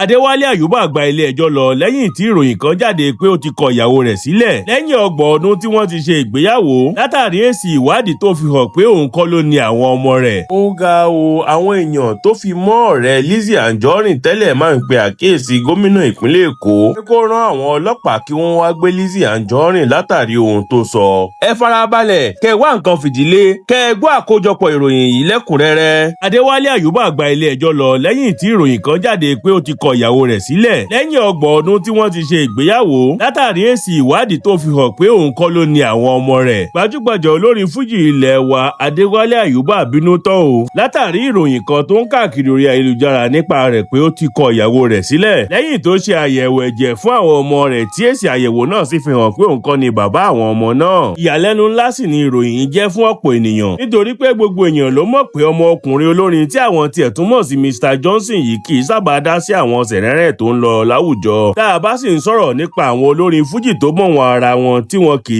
Adewale Ayuba Gba Ile Ẹjọ lọ lẹ́yìn tí ìròyìn kan jáde pé ó ti kọ ìyàwó rẹ̀ sílẹ̀ lẹ́yìn ọgbọ̀n ọdún tí wọ́n ti ṣe ìgbéyàwó látàrí èsì ìwádìí tó fi hàn pé òun kọ́ ló ní àwọn ọmọ rẹ̀. Ó ga o, àwọn èèyàn tó fi mọ́ ọ̀rẹ́ Lizzy Anjorin tẹ́lẹ̀ máa ń pe àkíyèsí gómìnà ìpínlẹ̀ Èkó pé kó rán àwọn ọlọ́pàá kí wọ́n wá gbé Lizzy Anjorin látàrí ohun tó sọ. Ẹ farabalẹ̀ kẹ́ wá nǹkan fìdílé kẹ́ gbọ́ àkójọpọ̀ ìròyìn yìí lẹ́kùnrẹ́rẹ́. Adewale Ayuba Gba Ile Ẹjọ lọ lẹ́yìn tí ìròyìn kan jáde pé ó ti kọ ìyàwó rẹ̀ sílẹ̀ lẹ́yìn ọgbọ̀n ọdún tí wọ́n ti ṣe ìgbéyàwó látàrí èsì ìwádìí tó fi hàn pé òun kọ́ ló ní àwọn ọmọ rẹ̀. Gbajúgbajà olórin Fuji ilẹ̀ wa Adewale Ayuba bínú tán o látàrí ìròyìn kan tó ń káàkiri orí ayélujára nípa rẹ̀ pé ó ti kọ ìyàwó rẹ̀ sílẹ̀ lẹ́yìn tó ṣe àyẹ̀wò ẹ̀jẹ̀ fún àwọn ọmọ rẹ̀ tí èsì àyẹ̀wò náà sì fi hàn pé òun kọ́ ni bàbá àwọn ọmọ náà. Ìyàlẹ́nu ńlá sì ni ìròyìn jẹ́ fún ọ̀pọ̀ ènìyàn nítorí pé gbogbo èèyàn ló mọ̀ pé ọmọ ọkùnrin olórin tí àwọn tiẹ̀ tún mọ̀ sí Mr. Johnson yìí kì í sábà dá sí àwọn sẹ̀rẹ̀rẹ̀ tó ń lọ láwùjọ. Tá a bá sì ń sọ̀rọ̀ nípa àwọn olórin Fuji tó mọ̀ wọn ara wọn tí wọn kì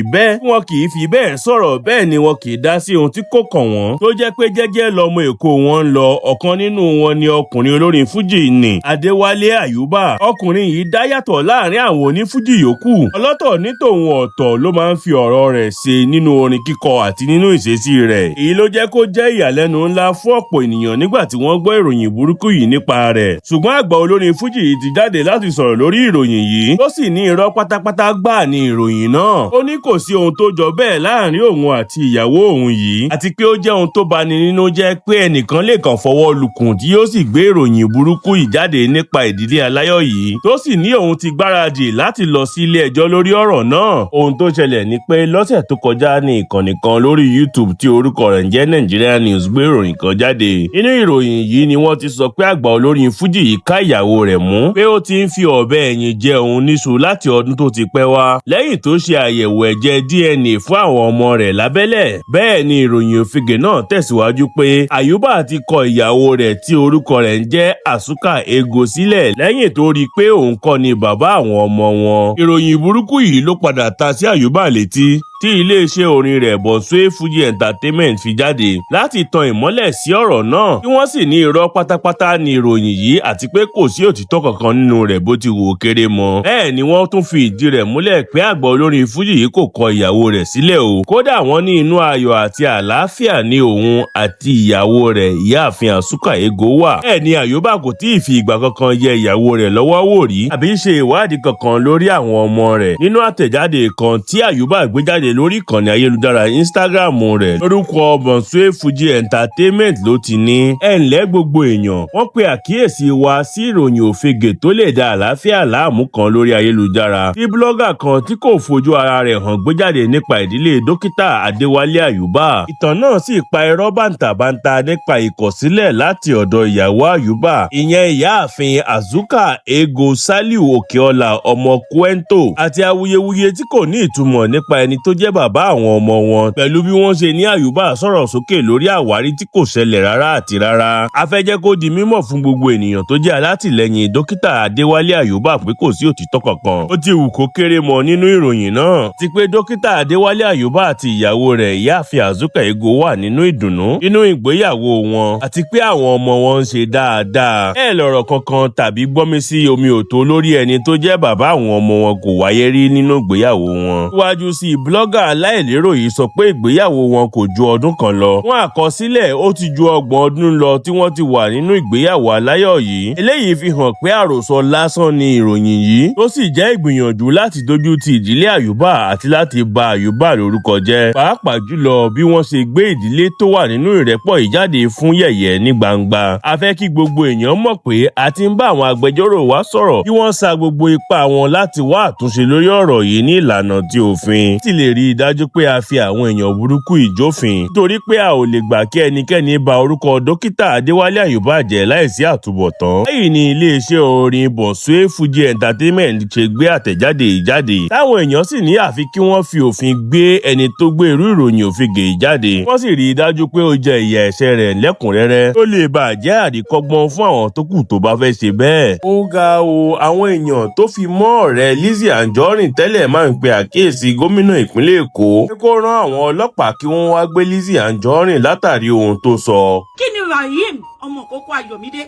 í fi bẹ́ẹ̀ sọ̀rọ̀ bẹ́ẹ̀ ni wọn kì í dá sí ohun tí kò kàn wọ́n tó jẹ́ pé jẹ́jẹ́ lọmọ Èkó wọn ń lọ. Ọ̀kan nínú wọn ni ọkùnrin olórin Fuji ni Adewale Ayuba. Ọkùnrin yìí dá yàtọ̀ láàrin àwọn onífújì yòókù. Ọlọ́tọ̀ ní tòun ọ̀tọ̀ ló máa ń fi ọ̀rọ̀ rẹ̀ ṣe nínú orin kíkọ àti nínú ìṣesí rẹ̀. Èyí ló jẹ́ kó jẹ́ ìyàlẹ́nu ńlá fún ọ̀pọ̀ ènìyàn nígbà tí wọ́n gbọ́ ìròyìn burúkú yìí nípa rẹ̀. Ṣùgbọ́n àgbà olórin Fuji yìí ti jáde láti sọ̀rọ̀ lórí ìròyìn yìí. Ó sì ní irọ́ pátápátá gbáà ní ìròyìn náà. Ó ní kò sí ohun tó jọ bẹ́ẹ̀ láàrin òun àti ìyàwó òun yìí. Àti pé ó jẹ́ ohun tó bani nínú jẹ́ pé ẹnìkan lè kàn fọwọ́ lukùn tí yóò sì gbé ìròyìn burúkú yìí jáde nípa ìdílé aláyọ̀ yìí. Tó sì ní òun ti gbáradì láti lọ sí ilé ẹjọ́ lórí ọ̀rọ̀ náà. Ohun tó ṣẹlẹ̀ ni pé lọ́sẹ̀ tó kọjá ní ìkànnì kan lórí YouTube tí orúkọ rẹ̀ ń jẹ́ Nigerian News gbé ìròyìn kan jáde. Inú ìròyìn yìí ni wọ́n ti sọ pé àgbà olórin Fuji yìí ká ìyàwó rẹ̀ mú pé ó ti ń fi ọ̀bẹ ẹ̀yìn jẹ òun níṣu láti ọdún tó ti pẹ́ wá lẹ́yìn tó ṣe àyẹ̀wò ẹ̀jẹ̀ DNA fún àwọn ọmọ rẹ̀ lábẹ́lẹ̀. Bẹ́ẹ̀ ni ìròyìn òfegè náà tẹ̀síwájú pé Ayuba ti kọ ìyàwó rẹ̀ tí orúkọ rẹ̀ ń jẹ́ Asuka Ego sílẹ̀ lẹ́yìn tó rí i pé òun kọ́ ni bàbá àwọn ọmọ wọn. Ìròyìn burúkú yìí ló padà ta sí Ayuba létí tí iléeṣẹ́ orin rẹ̀ Bọ̀sùwé Fuji Entertainment fi jáde láti tan ìmọ́lẹ̀ sí ọ̀rọ̀ náà tí wọ́n sì ní irọ́ pátápátá ní ìròyìn yìí àti pé kò sí òtítọ́ kankan nínú rẹ̀ bó ti wò ó kéré mọ́. Bẹ́ẹ̀ ni wọ́n tún fi ìdí rẹ̀ múlẹ̀ pé àgbà olórin Fuji yìí kò kọ ìyàwó rẹ̀ sílẹ̀ o. Kódà wọ́n ní inú ayọ̀ àti àlàáfíà ní òun àti ìyàwó rẹ̀ ìyáàfin Asuka Ego wà. Bẹ́ẹ̀ ni Ayuba kò tí ì fi ìgbà kankan yẹ ìyàwó rẹ̀ lọ́wọ́ wò rí àbí ṣe ìwádìí kankan lórí àwọn ọmọ rẹ̀. Nínú àtẹ̀jáde kan tí Ayuba gbé jáde lórí ìkànnì ayélujára Instagram rẹ̀ lórúkọ Bọ̀sùwé Fuji Entertainment ló ti ní ẹ ǹlẹ́ gbogbo èèyàn wọ́n pe àkíyèsí wa sí ìròyìn òfegè tó lè da àlàáfíà láàmú kan lórí ayélujára tí blọ́gà kan tí kò fojú ara rẹ̀ hàn gbé jáde nípa ìdílé dókítà Adewale Ayuba. Ìtàn náà sì pa irọ́ bàǹtàbàǹtà nípa ìkọ̀sílẹ̀ láti ọ̀dọ̀ ìyàwó Ayuba ìyẹn ìyáàfin Asuka Ego Saliu Òkèọlà ọmọ Kwento àti awuyewuye tí kò ní ìtumọ̀ nípa ẹni tó jẹ́ bàbá àwọn ọmọ wọn pẹ̀lú bí wọ́n ṣe ní Ayuba sọ̀rọ̀ sókè lórí àwárí tí kò ṣẹlẹ̀ rárá àti rárá. A fẹ́ jẹ́ kó di mímọ̀ fún gbogbo ènìyàn tó jẹ́ alátìlẹyìn dókítà Adewale Ayuba pé kò sí òtítọ́ kankan. Ó ti wù kó kéré mọ́ nínú ìròyìn náà ti pé dókítà Adewale Ayuba àti ìyàwó rẹ̀ ìyáàfin Asuka Ego wà nínú ìdùnnú nínú ìgbéyàwó wọn àti pé àwọn ọmọ wọn ń ṣe dáadáa. Ẹ lọ̀rọ̀ kankan tàbí gbọ́mi sí omi òtó lórí ẹni tó jẹ́ bàbá àwọn ọmọ wọn kò wáyé rí nínú ìgbéyàwó wọn. Síwájú sí blọ́gà aláìlérò yìí sọ pé ìgbéyàwó wọn kò ju ọdún kan lọ. Fún àkọsílẹ̀ ó ti ju ọgbọ̀n ọdún lọ tí wọ́n ti wà nínú ìgbéyàwó aláyọ̀ yìí. Eléyìí fi hàn pé àròsọ lásán ni ìròyìn yìí tó sì jẹ́ ìgbìyànjú láti dojú ti ìdílé Ayuba àti láti ba Ayuba lórúkọ jẹ́. Pàápàá jùlọ bí wọ́n ṣe gbé ìdílé tó wà nínú ìrẹ́pọ̀ yìí jáde fún yẹ̀yẹ́ ní gbangba. A fẹ́ kí gbogbo èèyàn mọ̀ pé a ti ń bá àwọn agbẹjọ́rò wa sọ̀rọ̀ kí wọ́n sa gbogbo ipá wọn láti wá àtúnṣe lórí ọ̀rọ̀ yìí ní ìlànà ti òfin. Ti lè rí i dájú pé a fi àwọn èèyàn burúkú ìjófin nítorí pé a ò lè gbà kí ẹnikẹ́ni ba orúkọ dókítà Adewale Ayuba jẹ́ láìsí àtúbọ̀tán. Lẹ́yìn ni iléeṣẹ́ orin Bọ̀sùwé Fuji Entertainment ṣe gbé àtẹ̀jáde ìjáde táwọn èèyàn sì ní àfi kí wọ́n fi òfin gbé ẹni tó gbé irú ìròyìn òfegè ìjáde. Wọ́n sì rí i dájú pé ó jẹ ìyà ẹ̀ṣẹ̀ rẹ̀ lẹ́kùnrẹ́rẹ́ tó lè bà jẹ́ àríkọ́gbọ́n fún àwọn tó kù tó bá fẹ́ ṣe bẹ́ẹ̀. Ó ga o, àwọn èèyàn tó fi mọ́ ọ̀rẹ́ Lizzy Anjorin tẹ́lẹ̀ máa ń pe àkíyèsí gómìnà ìpínlẹ̀ Èkó pé kó rán àwọn ọlọ́pàá kí wọ́n wá gbé Lizzy Anjorin látàrí ohun tó sọ. Kí ni Rahim ọmọ kókó Ayọ̀mídé?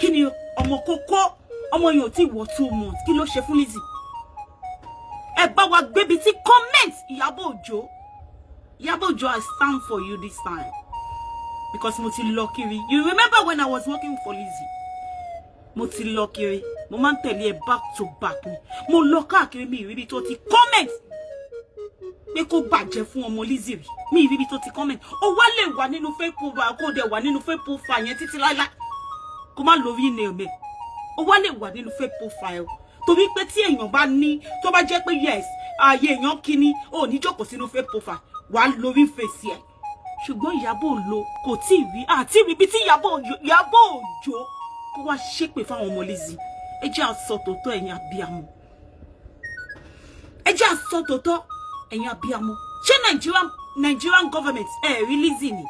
Kí ni ọmọ kókó ọmọ yẹn ò tí wọ 2 months kí ló ṣe fún Lizzy ẹ bá wa gbébi tí comment Ìyábọ̀ Òjó I stand for you this time because mo ti lọ kiri. You remember when I was working for Lizzy mo ti lọ kiri mo máa ń tẹ̀lé ẹ back to back ni mo lọ káàkiri mi ìrírí tó ti comment pé kó bàjẹ́ fún ọmọ Lizzy rí mi ìrírí tó ti comment ó wá lè wà nínú fake profile kó dẹ̀ wà nínú fake profile yẹn títí láíláí kó má lórí email mi ó wá lè wà nínú fake profile torí pé tí èèyàn bá ní tó bá jẹ́ pé yes ààyè èèyàn kíní ó ní jókòó sínú fake profile wà lórí face ẹ̀ ṣùgbọ́n Ìyábọ̀ Òjó kò tí ì rí àti rí bí tí Ìyábọ̀ Òjó kó wá ṣépè fáwọn ọmọ Lizzy ẹ jẹ́ á sọ tòótọ́ ẹ̀yin abiyamọ ẹ jẹ́ á sọ tòótọ́ ẹ̀yin abiyamọ ṣé Nigerian government rí Lizzy ni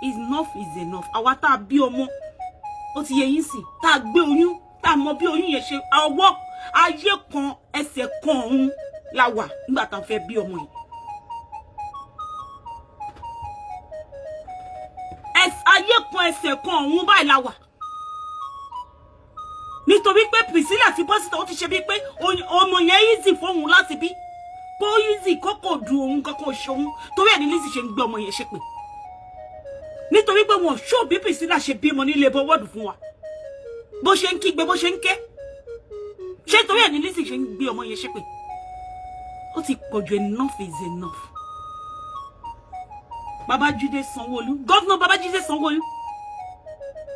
enough is enough àwa tá a bí ọmọ ó ti yẹ yín sí tá a gbé oyún tá a mọ bí oyún yẹn ṣe ọwọ́ ayé kan ẹsẹ̀ kan ọ̀hún la wà nígbà tá a fẹ́ bí ọmọ yìí ayé kan ẹsẹ̀ kan ọ̀hún báyìí la wà nítorí pé Priscilla ti bọ́ síta ó ti ṣe bí pé ọmọ yẹn easy fóun láti bí kó easy kókò du òun kankan ṣòun torí ẹ̀ ní Lizzy ṣe ń gbé ọmọ yẹn ṣépè nítorí pé wọn ṣó bí Priscilla ṣe bímọ nílé bọ́wọ́dù fún wa bó ṣe ń kígbe bó ṣe ń ké ṣé torí ẹ̀ ní Lizzy ṣe ń gbé ọmọ yẹn ṣépè ó ti pọ̀jù enough is enough. Babajide Sanwo-Olu Governor Babajide Sanwo-Olu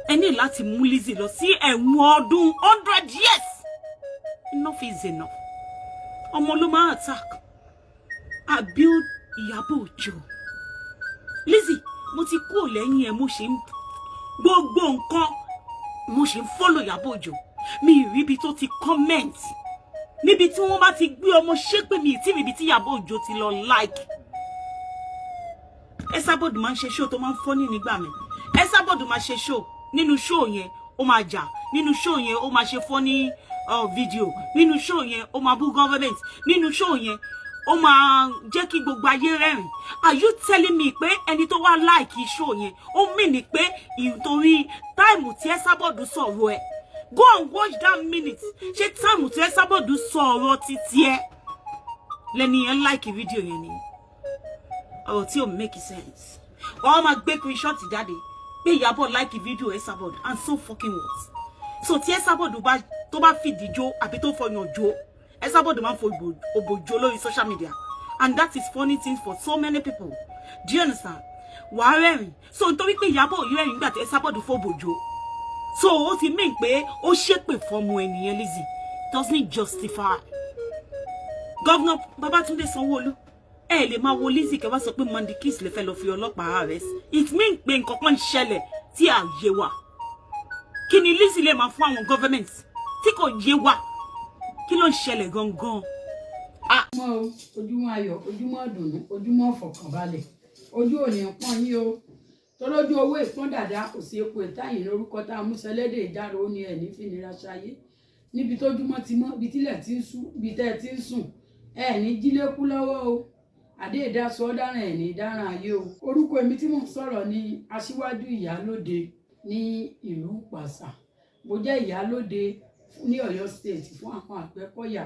ẹ ní láti mú Lizzy lọ sí ẹ̀wọ̀n ọdún 100 years enough is enough. Ọmọ ló máa attack abuse Ìyábọ̀ Òjó Lizzy mo ti kúrò lẹ́yìn ẹ̀ mo ṣe ń gbogbo nǹkan mo ṣe ń follow Ìyábọ̀ Òjó mi ìríbi tó ti comment níbi tí wọ́n bá ti gbé ọmọ ṣépè mi tí níbi tí Ìyábọ̀ Òjó ti lọ like Esabod máa ń ṣe show tó máa ń funny nígbà mi Esabod máa ṣe show nínú show yẹn ó máa jà nínú show yẹn ó máa ṣe funny video nínú show yẹn ó máa bú government nínú show yẹn ó máa jẹ́ kí gbogbo ayé rẹ́rìn. Are you telling me pé ẹni tó wá like show yẹn ó mean ni pé ìtorí time tí Esabod sọ̀rọ̀ ẹ̀ go and watch that minute ṣé time tí Esabod sọ̀rọ̀ títí ẹ̀ lẹ́ni ẹ̀ like video yẹn ni ọ̀rọ̀ tí ò make sense wọ́n máa gbé screenshot jáde pé Ìyábọ̀ like video Esabod and so fucking what so tí Esabod tó bá fìdí jó àbí tó fọyàn jó Esabod máa ń fo òbòjó lórí social media and that is funny thing for so many people do you understand wàá rẹ́rìn so nítorí pé Ìyábọ̀ yìí rẹ́rìn nígbà tí Esabod fo òbòjó so ó ti mean pé ó ṣépè fọmọ ènìyàn Lizzy doesn't justify. Governor Babajide Sanwo-Olu ẹ lè máa wo Lizzy kẹ́ wá sọ pé mandikis lè fẹ́ lọ fi ọlọ́pàá arrest it mean pé nǹkan kan ń ṣẹlẹ̀ tí à yé wa kí ni Lizzy lè máa fún àwọn government tí kò yé wa kí ló ń ṣẹlẹ̀ gangan. ojúmọ́ ayọ̀ ojúmọ́ ìdùnnú ojúmọ́ ìfọ̀kànbalẹ̀ ojú ò ní pọ́n yín o tọ́lójú owó ìpọ́n dàda kò sí epo ìtàyìn lórúkọ tá a mú sẹlẹ́dẹ̀ ìdárò ó ní ẹ̀ ní fìnira ṣayé níbi tójúmọ́ ti mọ́ ibi tílẹ̀ ti ń sú ibi tẹ́ ẹ ti ń sùn ẹ̀ ní jílé kú lọ́wọ́ o àdé ìdásọ dáràn ẹ̀ ní dáràn ayé o. Orúkọ èmi tí mò ń sọ̀rọ̀ ni Aṣíwájú Ìyálóde ní ìlú Pàṣà mo jẹ́ ìyálóde ní Ọ̀yọ́ state fún àwọn Àgbẹ̀kọ̀yà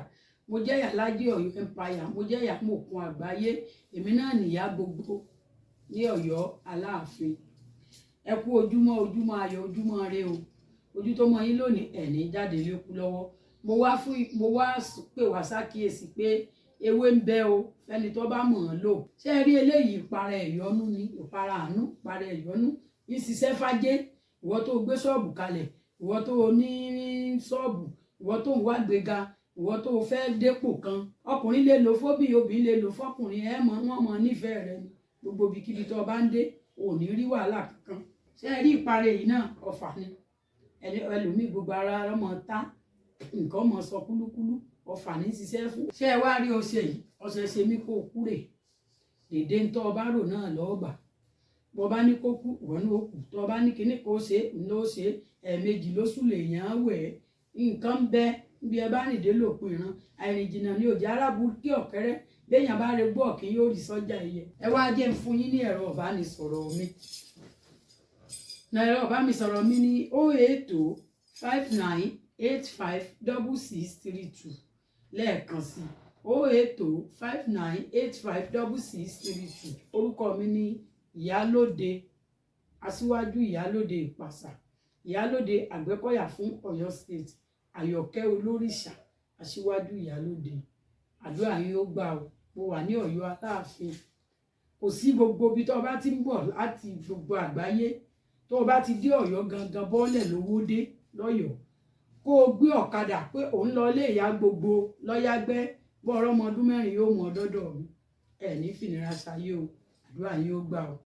mo jẹ́ ìyálájé Ọ̀yọ́ empire mo jẹ́ ìyàmọ̀kun àgbáyé èmi náà nìyá gbogbo ní Ọ̀yọ́ Aláàfin. Ẹ kú ojúmọ́ ayọ̀ ojúmọ́ re o ojú tó mọ yín lónìí ẹ̀ ní jáde lékú lọ́wọ́ mo wá pè wá sákìyèsí pé ewé ń bẹ o fẹ́ni tó bá mọ̀ ọ́n lò ṣé rí eléyìí ìpara ẹ̀yọ́nú ni ìpara àánú ìpara ẹ̀yọ́nú yìí ṣiṣẹ́ fájé ìwọ tó gbé ṣọ́ọ̀bù kalẹ̀ ìwọ tó ní ṣọ́ọ̀bù ìwọ tó ń wá gbéga ìwọ tó fẹ́ dépò kan ọkùnrin lè lò fóbì obìnrin lè lò fọkùnrin ẹ mọ̀ wọ́n mọ̀ nífẹ̀ẹ́ rẹ ni gbogbo ibikíbi tó bá ń dé ò ní rí wàhálà kankan ṣé rí ìpara èyí náà ọ̀fà ni ẹlòmíì gbogbo ara ọmọ ta nǹkan mọ̀ sọ kúlúkúlú ọ̀fà ní ṣiṣẹ́ fún. Ṣé ẹ wá rí ọṣẹ yìí ọṣẹ ṣe mí kó kúrè dèdè ń tọ́ ọba rò náà lọ́ọ̀gbà bọ́ bá ní kó kú ìwọ́n ní ó kù tọ́ ọba ní kíní kó ṣe ló ṣe ẹ̀ẹ̀mejì lóṣù lèèyàn á wẹ̀ nǹkan ń bẹ bí ẹ bá nìdé lòpin ìran àìrìn jìnnà ní òjò arábù kí ọ̀kẹ́rẹ́ béèyàn bá rẹ gbọ́ ọ̀kín yóò rí sọ́jà iye. Ẹ wá jẹ́ ń fún yín ní ẹ̀rọ ìbánisọ̀rọ̀ mi. Ẹ̀rọ ìbánisọ̀rọ̀ mi ní 080 59856632 lẹ́ẹ̀kan sí 08059856632. Orúkọ mi ní Ìyálóde Aṣíwájú Ìyálóde Ìpàṣà, Ìyálóde Àgbẹ̀kọ̀yà fún Ọ̀yọ́ State, Àyọ̀kẹ́ Olórìṣà, Aṣíwájú Ìyálóde. Àdúrà yín ó gbà o. Mo wà ní Ọ̀yọ́ Aláàfin. Kò sí gbogbo ibi tó bá ti ń bọ̀ láti gbogbo àgbáyé, tó bá ti dé Ọ̀yọ́ gangan bọ́ọ̀lẹ̀ Lówódé lọ́yọ̀ọ́, kó o gbé ọ̀kadà pé òun lọ ilé ìyá gbogbo lọ́yàgbẹ́ bọ́ ọ̀rọ̀ ọmọ ọdún 4 yóò mú ọ dọ́dọ̀ mi. Ẹ ní fìnira ṣayé o. Àdúrà yín ó gbà o.